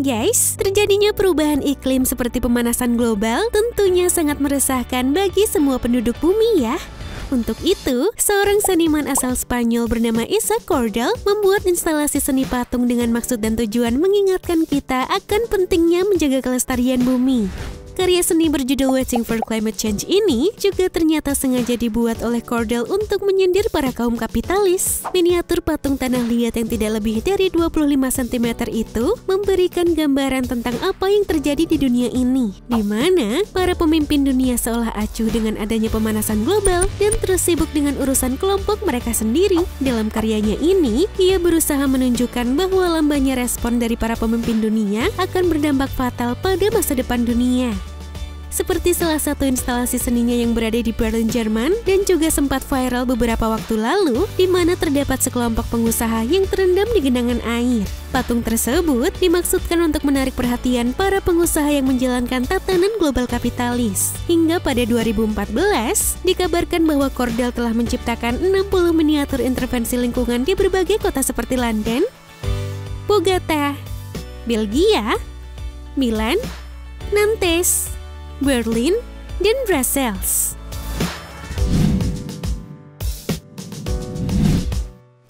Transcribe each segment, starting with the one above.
Guys, terjadinya perubahan iklim seperti pemanasan global tentunya sangat meresahkan bagi semua penduduk bumi ya. Untuk itu, seorang seniman asal Spanyol bernama Isaac Cordel membuat instalasi seni patung dengan maksud dan tujuan mengingatkan kita akan pentingnya menjaga kelestarian bumi. Karya seni berjudul Waiting for Climate Change ini juga ternyata sengaja dibuat oleh Cordel untuk menyindir para kaum kapitalis. Miniatur patung tanah liat yang tidak lebih dari 25 cm itu memberikan gambaran tentang apa yang terjadi di dunia ini, di mana para pemimpin dunia seolah acuh dengan adanya pemanasan global dan terus sibuk dengan urusan kelompok mereka sendiri. Dalam karyanya ini, ia berusaha menunjukkan bahwa lambannya respon dari para pemimpin dunia akan berdampak fatal pada masa depan dunia. Seperti salah satu instalasi seninya yang berada di Berlin, Jerman, dan juga sempat viral beberapa waktu lalu, di mana terdapat sekelompok pengusaha yang terendam di genangan air. Patung tersebut dimaksudkan untuk menarik perhatian para pengusaha yang menjalankan tatanan global kapitalis. Hingga pada 2014, dikabarkan bahwa Cordel telah menciptakan 60 miniatur intervensi lingkungan di berbagai kota seperti London, Bogota, Belgia, Milan, Nantes, Berlin, dan Brussels.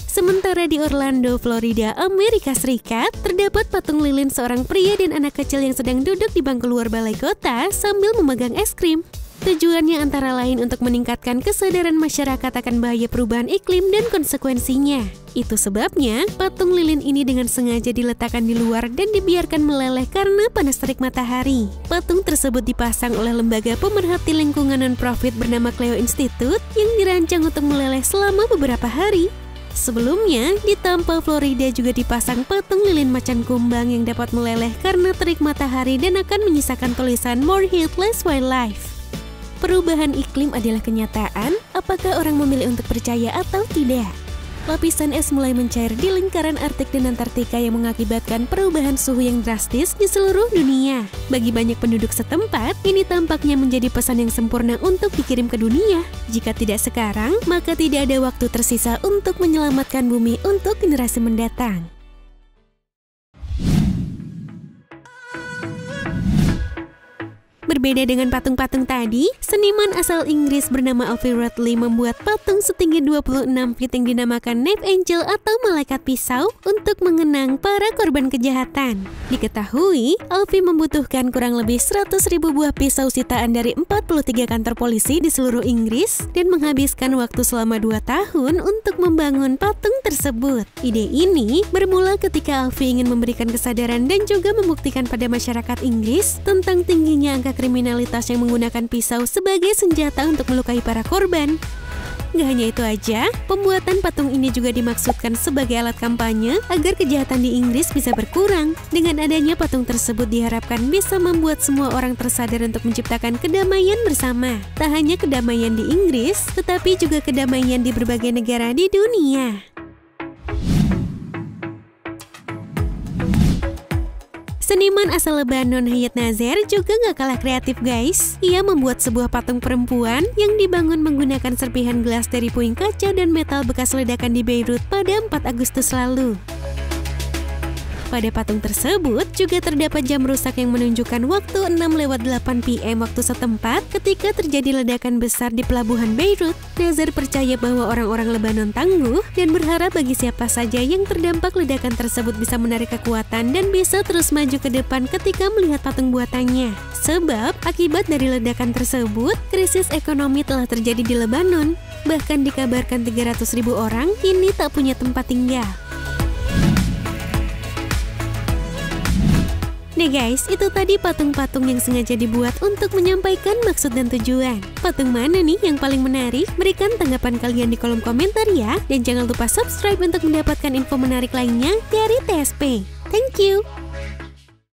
Sementara di Orlando, Florida, Amerika Serikat, terdapat patung lilin seorang pria dan anak kecil yang sedang duduk di bangku luar balai kota sambil memegang es krim. Tujuannya antara lain untuk meningkatkan kesadaran masyarakat akan bahaya perubahan iklim dan konsekuensinya. Itu sebabnya patung lilin ini dengan sengaja diletakkan di luar dan dibiarkan meleleh karena panas terik matahari. Patung tersebut dipasang oleh lembaga pemerhati lingkungan non-profit bernama Clio Institute yang dirancang untuk meleleh selama beberapa hari. Sebelumnya, di Tampa, Florida juga dipasang patung lilin macan kumbang yang dapat meleleh karena terik matahari dan akan menyisakan tulisan More Heat, Less Wildlife. Perubahan iklim adalah kenyataan, apakah orang memilih untuk percaya atau tidak? Lapisan es mulai mencair di lingkaran Arktik dan Antartika yang mengakibatkan perubahan suhu yang drastis di seluruh dunia. Bagi banyak penduduk setempat, ini tampaknya menjadi pesan yang sempurna untuk dikirim ke dunia. Jika tidak sekarang, maka tidak ada waktu tersisa untuk menyelamatkan bumi untuk generasi mendatang. Berbeda dengan patung-patung tadi, seniman asal Inggris bernama Alfie Radley membuat patung setinggi 26 feet yang dinamakan Knife Angel atau Malaikat Pisau untuk mengenang para korban kejahatan. Diketahui, Alfie membutuhkan kurang lebih 100.000 buah pisau sitaan dari 43 kantor polisi di seluruh Inggris dan menghabiskan waktu selama 2 tahun untuk membangun patung tersebut. Ide ini bermula ketika Alfie ingin memberikan kesadaran dan juga membuktikan pada masyarakat Inggris tentang tingginya angka kriminalitas yang menggunakan pisau sebagai senjata untuk melukai para korban. Gak hanya itu aja, pembuatan patung ini juga dimaksudkan sebagai alat kampanye agar kejahatan di Inggris bisa berkurang. Dengan adanya patung tersebut diharapkan bisa membuat semua orang tersadar untuk menciptakan kedamaian bersama. Tak hanya kedamaian di Inggris, tetapi juga kedamaian di berbagai negara di dunia. Seniman asal Lebanon Hayat Nazer juga gak kalah kreatif guys. Ia membuat sebuah patung perempuan yang dibangun menggunakan serpihan gelas dari puing kaca dan metal bekas ledakan di Beirut pada 4 Agustus lalu. Pada patung tersebut juga terdapat jam rusak yang menunjukkan waktu 6:08 PM waktu setempat ketika terjadi ledakan besar di pelabuhan Beirut. Nazer percaya bahwa orang-orang Lebanon tangguh dan berharap bagi siapa saja yang terdampak ledakan tersebut bisa menarik kekuatan dan bisa terus maju ke depan ketika melihat patung buatannya. Sebab akibat dari ledakan tersebut, krisis ekonomi telah terjadi di Lebanon. Bahkan dikabarkan 300.000 orang kini tak punya tempat tinggal. Nih guys, itu tadi patung-patung yang sengaja dibuat untuk menyampaikan maksud dan tujuan. Patung mana nih yang paling menarik? Berikan tanggapan kalian di kolom komentar ya. Dan jangan lupa subscribe untuk mendapatkan info menarik lainnya dari TSP. Thank you!